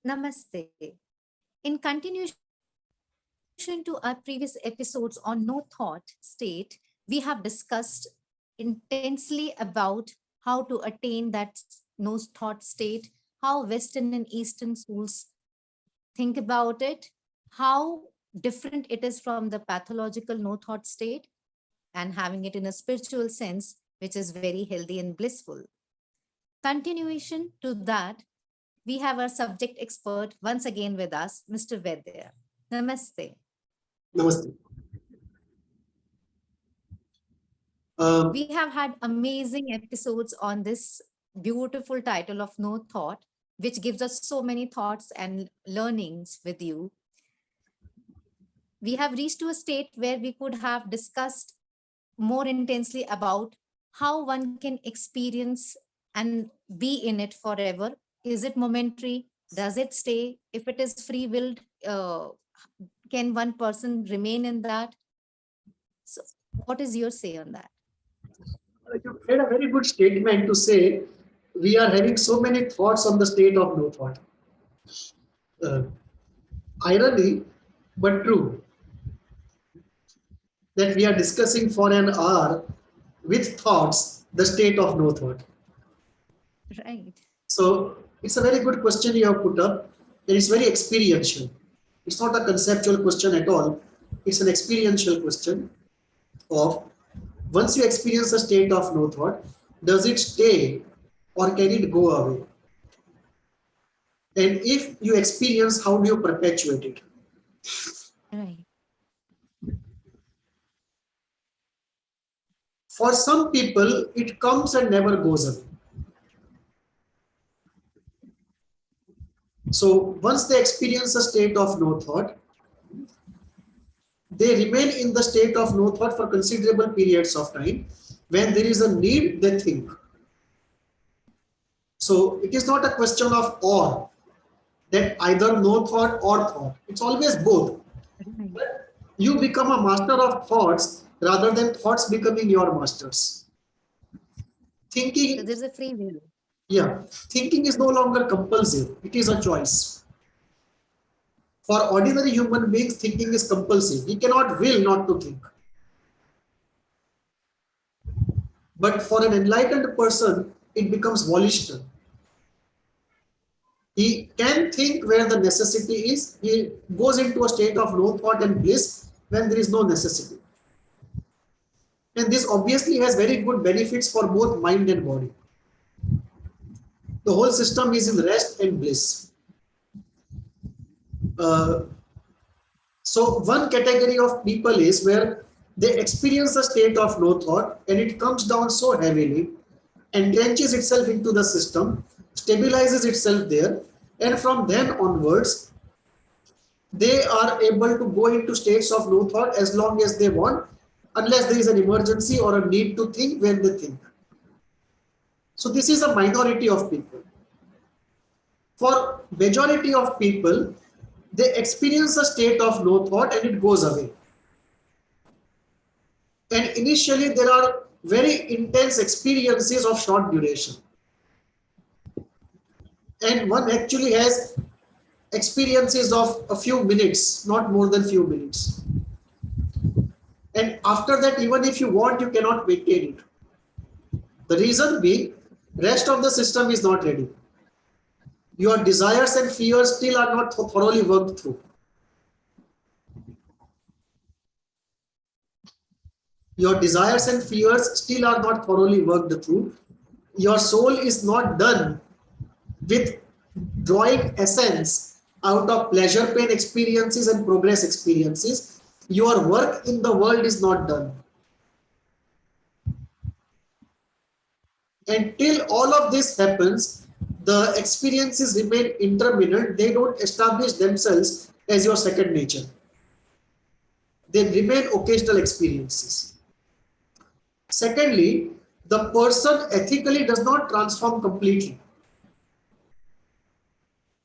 Namaste. In continuation to our previous episodes on no thought state, we have discussed intensely about how to attain that no thought state, how Western and Eastern schools think about it, how different it is from the pathological no thought state, and having it in a spiritual sense, which is very healthy and blissful. Continuation to that, we have our subject expert once again with us, Mr. Vedya. Namaste. Namaste. We have had amazing episodes on this beautiful title of No Thought, which gives us so many thoughts and learnings with you. We have reached to a state where we could have discussed more intensely about how one can experience and be in it forever. Is it momentary? Does it stay? If it is free willed, can one person remain in that? So, what is your say on that? You made a very good statement to say we are having so many thoughts on the state of no thought. Irony, but true, that we are discussing for an hour with thoughts the state of no thought. Right. So it's a very good question you have put up, and it's very experiential. It's not a conceptual question at all. It's an experiential question of once you experience a state of no thought, does it stay or can it go away? And if you experience, how do you perpetuate it? Right. For some people, it comes and never goes away. So once they experience a state of no thought, they remain in the state of no thought for considerable periods of time. When there is a need, they think. So it is not a question of or, that either no thought or thought. It's always both. Right. But you become a master of thoughts rather than thoughts becoming your masters. So Thinking, there's a free will. yeah, thinking is no longer compulsive. It is a choice. For ordinary human beings, thinking is compulsive. He cannot will not to think. But for an enlightened person, it becomes volitional. He can think where the necessity is. He goes into a state of no thought and bliss when there is no necessity. And this obviously has very good benefits for both mind and body. The whole system is in rest and bliss. So one category of people is where they experience a state of no thought and it comes down so heavily, entrenches itself into the system, stabilizes itself there, and from then onwards, they are able to go into states of no thought as long as they want, unless there is an emergency or a need to think when they think. So this is a minority of people. For majority of people, they experience a state of no thought and it goes away. And initially there are very intense experiences of short duration. And one actually has experiences of a few minutes, not more than few minutes. And after that, even if you want, you cannot maintain it. The reason being, rest of the system is not ready. Your desires and fears still are not thoroughly worked through. Your desires and fears still are not thoroughly worked through. Your soul is not done with drawing essence out of pleasure pain experiences and progress experiences. Your work in the world is not done. Until all of this happens, the experiences remain intermittent. They don't establish themselves as your second nature. They remain occasional experiences. Secondly, the person ethically does not transform completely.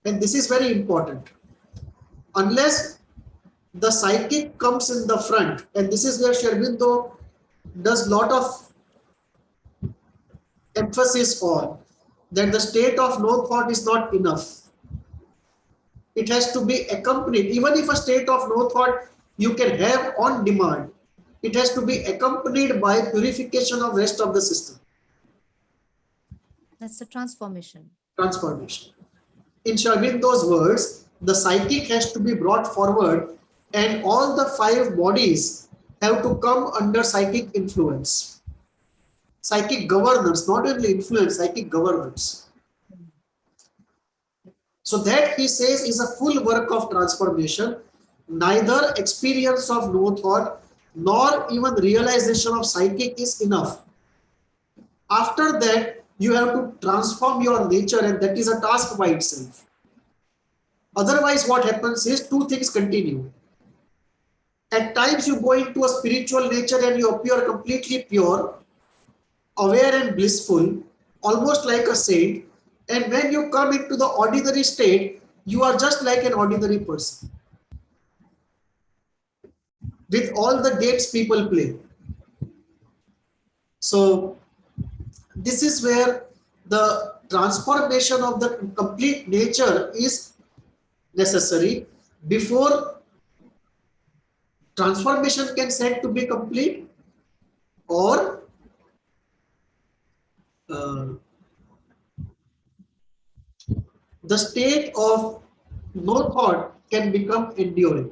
And this is very important. Unless the psychic comes in the front, and this is where Sherbindo does lot of emphasis on, that the state of no thought is not enough. it has to be accompanied. Even if a state of no thought you can have on demand, it has to be accompanied by purification of rest of the system. That's the transformation. Transformation. In Shabindo's words, the psychic has to be brought forward and all the 5 bodies have to come under psychic influence. Psychic governance, not only influence, psychic governance. So that, he says, is a full work of transformation. Neither experience of no thought nor even realization of psychic is enough. After that, you have to transform your nature, and that is a task by itself. Otherwise, what happens is 2 things continue. At times you go into a spiritual nature and you appear completely pure, aware and blissful, almost like a saint. And when you come into the ordinary state, you are just like an ordinary person, with all the games people play. So this is where the transformation of the complete nature is necessary. Before transformation can said to be complete, or the state of no thought can become enduring.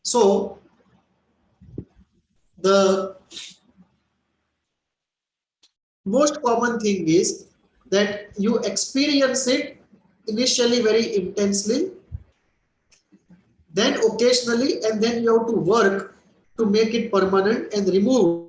So the most common thing is that you experience it initially very intensely, then occasionally, and then you have to work to make it permanent and remove.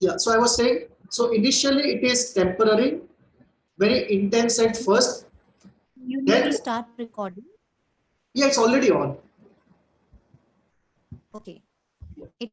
Yeah, so I was saying, so initially it is temporary, very intense at first. You need Then, to start recording. yeah, it's already on. Okay. It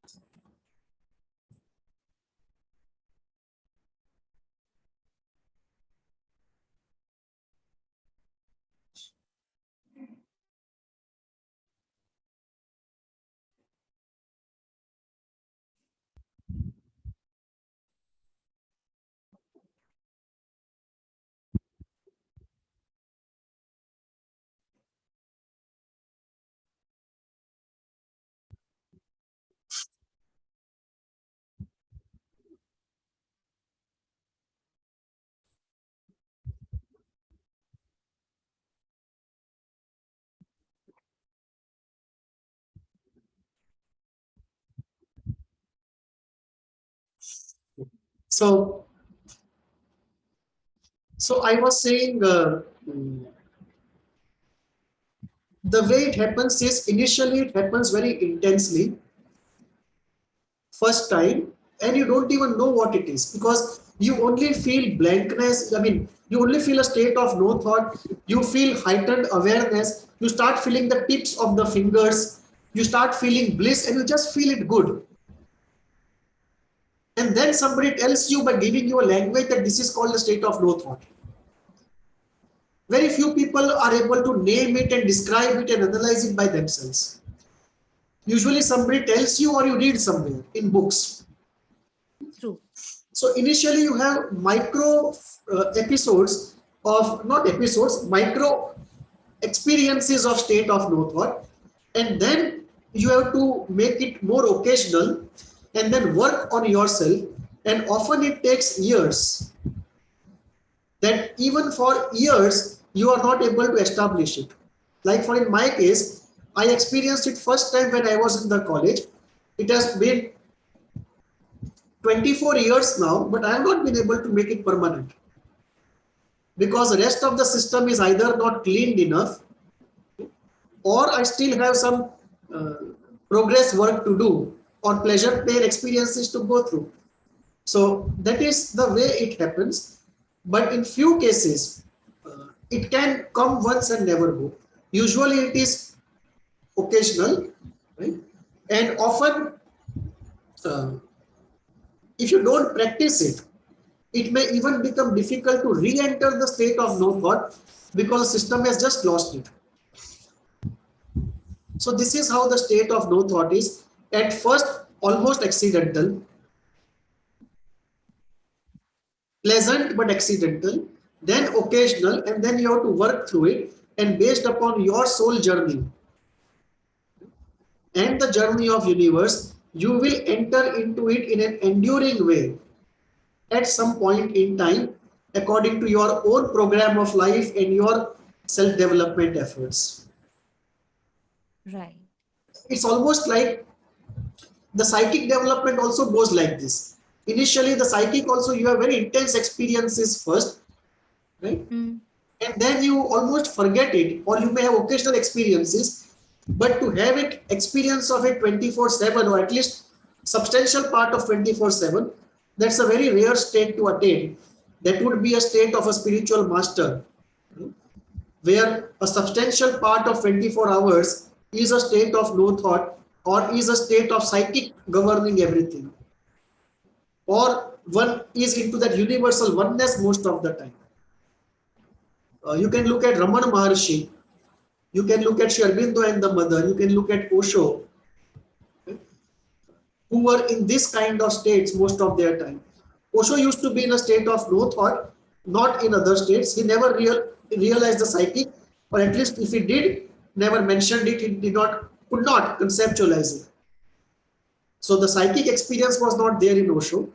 So, so I was saying, the way it happens is initially it happens very intensely, first time, and you don't even know what it is, because you only feel blankness. I mean, you only feel a state of no thought. You feel heightened awareness. You start feeling the tips of the fingers. You start feeling bliss, and you just feel it good. And then somebody tells you by giving you a language that this is called the state of no thought. Very few people are able to name it and describe it and analyze it by themselves. Usually somebody tells you or you read somewhere in books. true. So initially you have micro episodes of, not episodes, micro experiences of state of no thought, and then you have to make it more occasional and then work on yourself, and often it takes years. That even for years you are not able to establish it. Like for in my case, I experienced it first time when I was in the college. It has been 24 years now, but I have not been able to make it permanent, because the rest of the system is either not cleaned enough, or I still have some uh, progress work to do, or pleasure pain experiences to go through. So that is the way it happens. But in few cases, it can come once and never go. Usually it is occasional, right? And often, uh, if you don't practice it, It may even become difficult to re-enter the state of no thought because the system has just lost it. So this is how the state of no thought is. At first, almost accidental, pleasant but accidental, then occasional, and then you have to work through it, and based upon your soul journey and the journey of universe, you will enter into it in an enduring way at some point in time according to your own program of life and your self-development efforts. Right. It's almost like the psychic development also goes like this. Initially, the psychic also, you have very intense experiences first, right? Mm. And then you almost forget it, or you may have occasional experiences, but to have it experience of it 24/7, or at least substantial part of 24/7, that's a very rare state to attain. That would be a state of a spiritual master, where a substantial part of 24 hours is a state of no thought, or is a state of psychic governing everything, or one is into that universal oneness most of the time. You can look at Ramana Maharshi, you can look at Sri Aurobindo and the mother, you can look at Osho, who were in this kind of states most of their time. Osho used to be in a state of no thought, not in other states. He never realized the psychic, or at least if he did, never mentioned it, he could not conceptualize it. So the psychic experience was not there in Osho.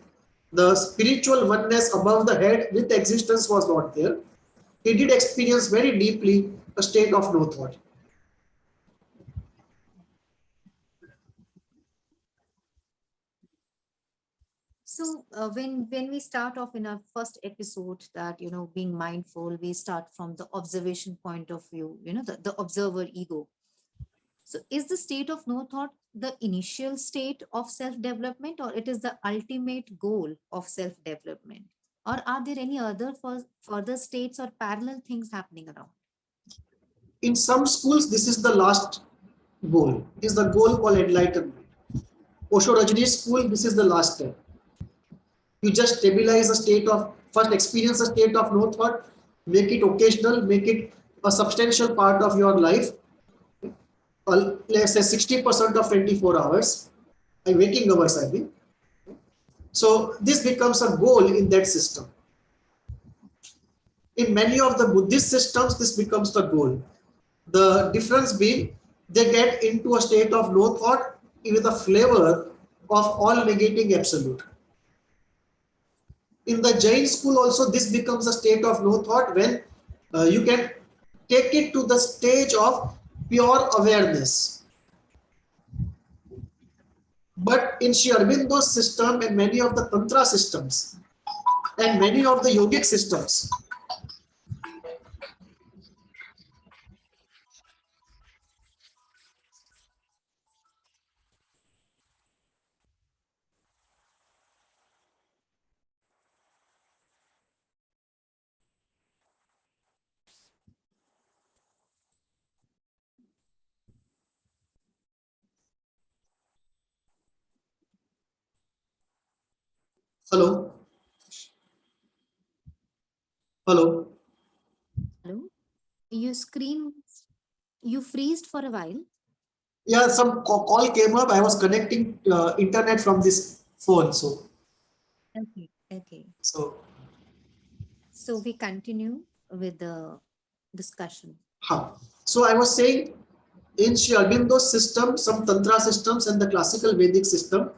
The spiritual oneness above the head with existence was not there. He did experience very deeply a state of no thought. So when we start off in our first episode that being mindful, we start from the observation point of view, the observer ego. So is the state of no thought the initial state of self-development, or it is the ultimate goal of self-development? Or are there any other further states or parallel things happening around? In some schools, this is the last goal, is the goal called enlightenment. Osho Rajneesh school, this is the last step. You just stabilize a state of, first experience a state of no thought, make it occasional, make it a substantial part of your life. Let's say 60% of 24 hours, waking hours, I mean. So this becomes a goal in that system. In many of the Buddhist systems, this becomes the goal. The difference being they get into a state of no thought with a flavor of all negating absolute. In the Jain school also, this becomes a state of no thought when you can take it to the stage of pure awareness. But in Sri Aurobindo's system and many of the Tantra systems and many of the yogic systems, hello, hello. Hello? You screen, you freezed for a while. Yeah, some call came up. I was connecting internet from this phone. Okay. Okay. So, So we continue with the discussion. so I was saying in Sri Aurobindo's system, some Tantra systems and the classical Vedic system,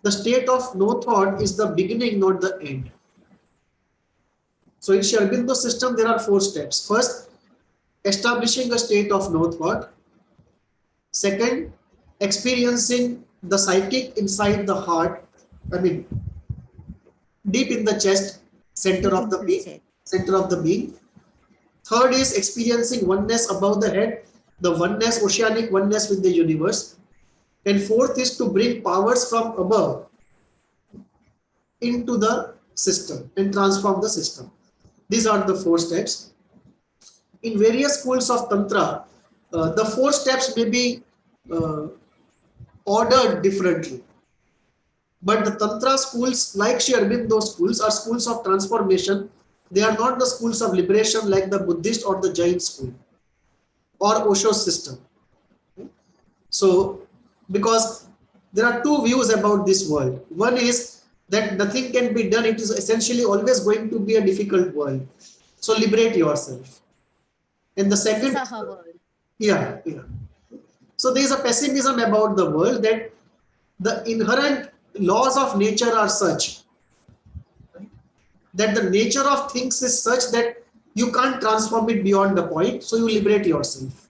the state of no thought is the beginning, not the end. So in Sri Aurobindo's system, there are 4 steps. First, establishing a state of no thought. Second, experiencing the psychic inside the heart, I mean, deep in the chest, center Deep of the into the being, chest. center of the being. Third is experiencing oneness above the head, the oneness, oceanic oneness with the universe. And fourth is to bring powers from above into the system and transform the system. These are the 4 steps. In various schools of Tantra, the 4 steps may be uh, ordered differently. But the Tantra schools, like Sri Aurobindo schools, are schools of transformation. They are not the schools of liberation like the Buddhist or the Jain school or Osho system. So, because there are two views about this world. One is that nothing can be done. It is essentially always going to be a difficult world. So liberate yourself. And the second, Saha world. yeah. So there is a pessimism about the world that the inherent laws of nature are such that the nature of things is such that you can't transform it beyond the point. So you liberate yourself.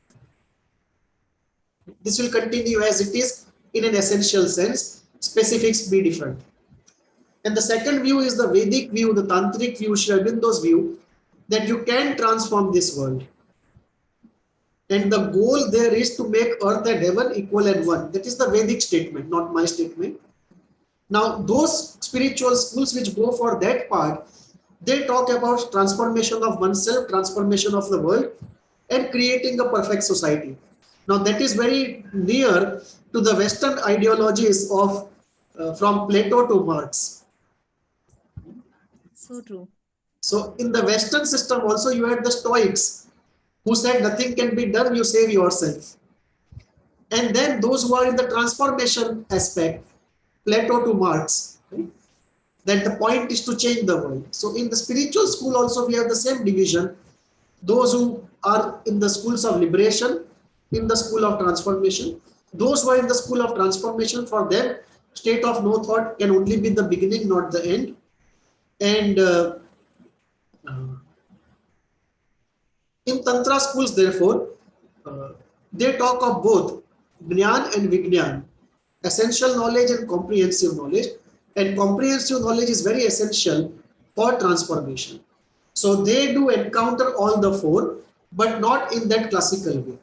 This will continue as it is in an essential sense. Specifics be different. And the second view is the Vedic view, the Tantric view, Sri Aurobindo's view, that you can transform this world. And the goal there is to make earth and heaven equal and one. That is the Vedic statement, not my statement. Now, those spiritual schools which go for that part, they talk about transformation of oneself, transformation of the world, and creating a perfect society. Now, that is very near to the Western ideologies of from Plato to Marx. So true. So, in the Western system also, you had the Stoics who said nothing can be done, you save yourself. And then those who are in the transformation aspect, Plato to Marx, right? That the point is to change the world. So in the spiritual school also we have the same division. Those who are in the schools of liberation, in the school of transformation. Those who are in the school of transformation, for them, state of no thought can only be the beginning, not the end. And in Tantra schools, therefore, they talk of both Jnana and Vijnana, essential knowledge and comprehensive knowledge. And comprehensive knowledge is very essential for transformation. So they do encounter all the four, but not in that classical way.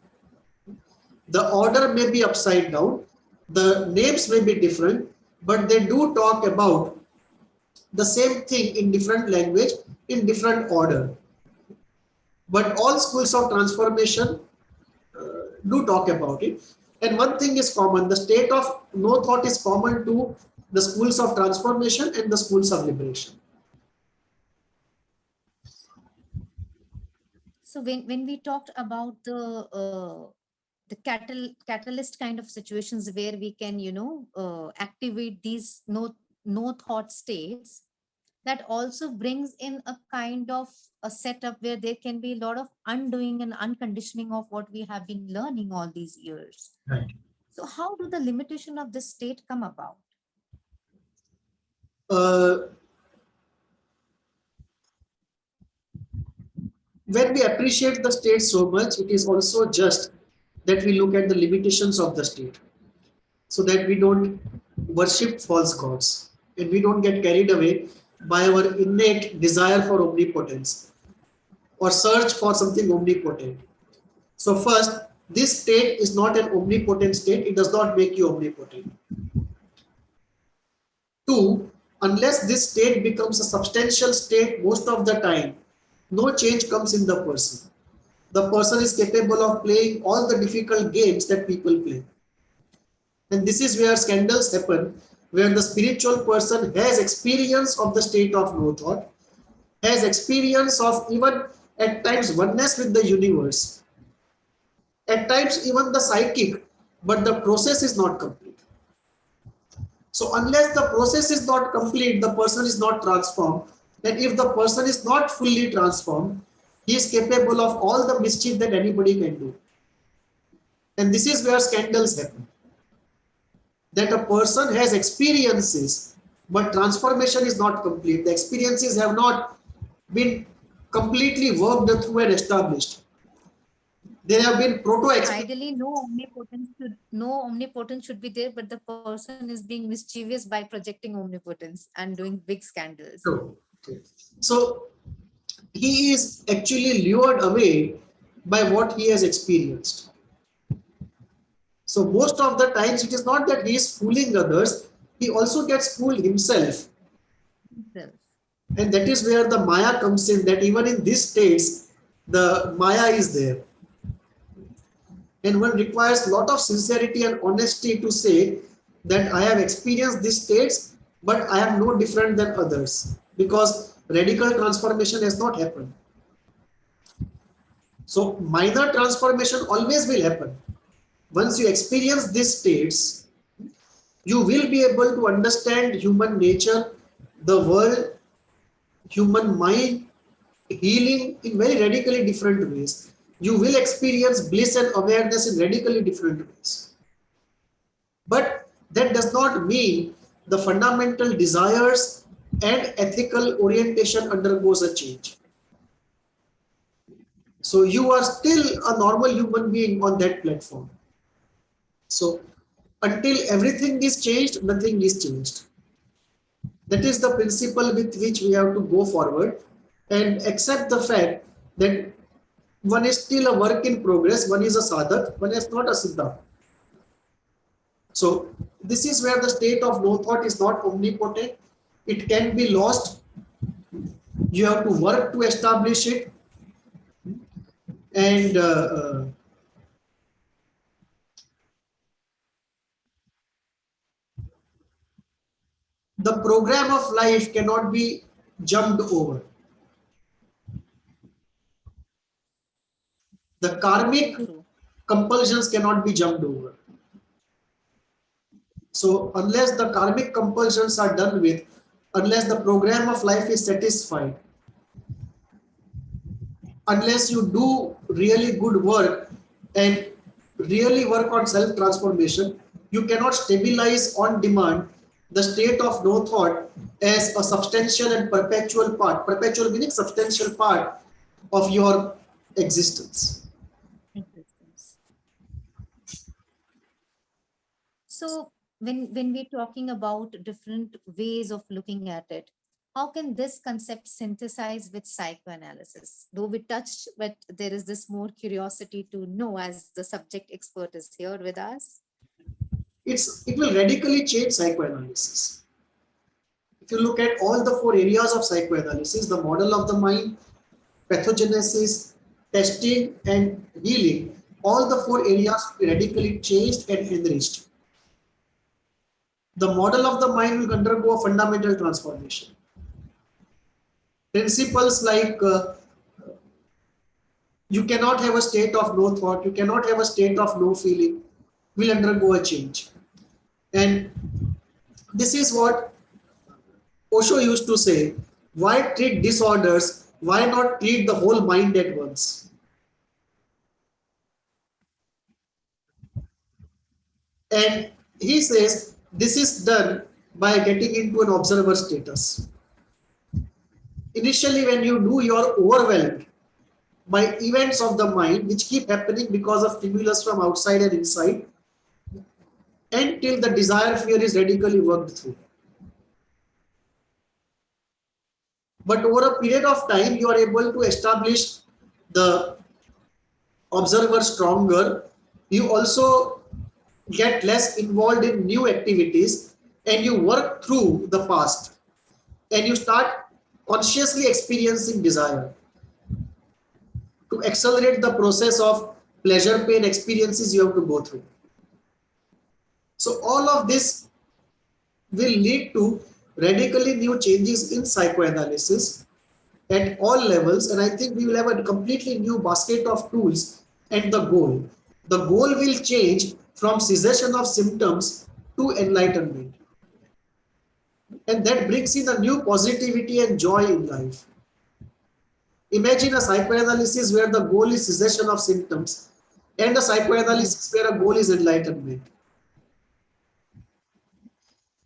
The order may be upside down, the names may be different, but they do talk about the same thing in different language, in different order. But all schools of transformation do talk about it. And one thing is common, the state of no thought is common to the schools of transformation and the schools of liberation. So when we talked about the catalyst kind of situations where we can, activate these no thought states, that also brings in a kind of a setup where there can be a lot of undoing and unconditioning of what we have been learning all these years. Right. So how do the limitation of this state come about? When we appreciate the state so much, it is also just that we look at the limitations of the state so that we don't worship false gods and we don't get carried away by our innate desire for omnipotence or search for something omnipotent. So first, this state is not an omnipotent state. It does not make you omnipotent. Two, unless this state becomes a substantial state most of the time, no change comes in the person. The person is capable of playing all the difficult games that people play. And this is where scandals happen, where the spiritual person has experience of the state of no thought, has experience of even at times oneness with the universe, at times even the psychic, but the process is not complete. So unless the process is not complete, the person is not transformed. And if the person is not fully transformed, he is capable of all the mischief that anybody can do. And this is where scandals happen. That a person has experiences, but transformation is not complete. The experiences have not been completely worked through and established. There have been Ideally, no omnipotence should be there, but the person is being mischievous by projecting omnipotence and doing big scandals. Okay. So he is actually lured away by what he has experienced. So most of the times it is not that he is fooling others, he also gets fooled himself. And that is where the Maya comes in, that even in these states, the Maya is there. And one requires a lot of sincerity and honesty to say that I have experienced these states but I am no different than others, because radical transformation has not happened. So minor transformation always will happen. Once you experience these states, you will be able to understand human nature, the world, human mind, healing in very radically different ways. You will experience bliss and awareness in radically different ways. But that does not mean the fundamental desires and ethical orientation undergoes a change. So you are still a normal human being on that platform. So until everything is changed, nothing is changed. That is the principle with which we have to go forward and accept the fact that one is still a work in progress, one is a sadhak, one is not a siddha. So this is where the state of no thought is not omnipotent. It can be lost. You have to work to establish it. And the program of life cannot be jumped over. The karmic True. compulsions cannot be jumped over. So unless the karmic compulsions are done with, unless the program of life is satisfied, unless you do really good work and really work on self-transformation, you cannot stabilize on demand the state of no thought as a substantial and perpetual part, perpetual meaning substantial part of your existence. Existence. So when we're talking about different ways of looking at it, how can this concept synthesize with psychoanalysis? Though we touched, but there is this more curiosity to know as the subject expert is here with us. It will radically change psychoanalysis. If you look at all the four areas of psychoanalysis, the model of the mind, pathogenesis, testing, and healing, all the four areas will be radically changed and enriched. The model of the mind will undergo a fundamental transformation. Principles like you cannot have a state of no thought, you cannot have a state of no feeling, will undergo a change. And this is what Osho used to say, why treat disorders, why not treat the whole mind at once? And he says this is done by getting into an observer status. Initially, when you do, you are overwhelmed by events of the mind which keep happening because of stimulus from outside and inside, until the desire fear is radically worked through. But over a period of time, you are able to establish the observer stronger. You also get less involved in new activities and you work through the past and you start consciously experiencing desire to accelerate the process of pleasure pain experiences you have to go through. So all of this will lead to radically new changes in psychoanalysis at all levels, and I think we will have a completely new basket of tools and the goal. The goal will change from cessation of symptoms to enlightenment. And that brings in a new positivity and joy in life. Imagine a psychoanalysis where the goal is cessation of symptoms and a psychoanalysis where a goal is enlightenment.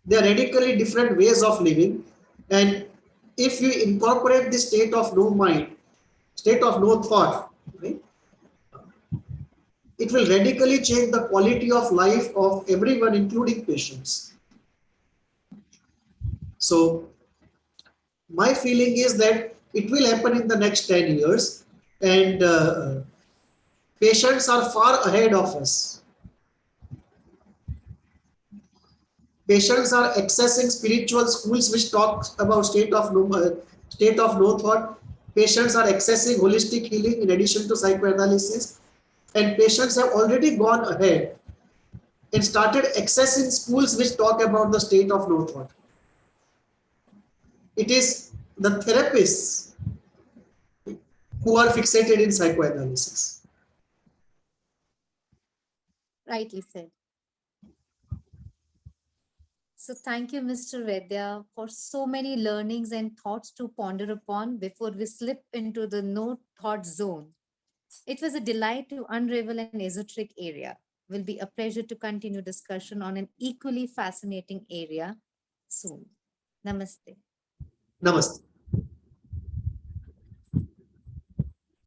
They are radically different ways of living, and if you incorporate the state of no mind, state of no thought, right, it will radically change the quality of life of everyone, including patients. So my feeling is that it will happen in the next 10 years, and patients are far ahead of us. Patients are accessing spiritual schools which talk about state of no thought. Patients are accessing holistic healing in addition to psychoanalysis, and patients have already gone ahead and started accessing schools which talk about the state of no thought. It is the therapists who are fixated in psychoanalysis. Rightly said. So thank you, Mr. Vedya, for so many learnings and thoughts to ponder upon before we slip into the no thought zone. It was a delight to unravel an esoteric area. Will be a pleasure to continue discussion on an equally fascinating area soon. Namaste. Namaste.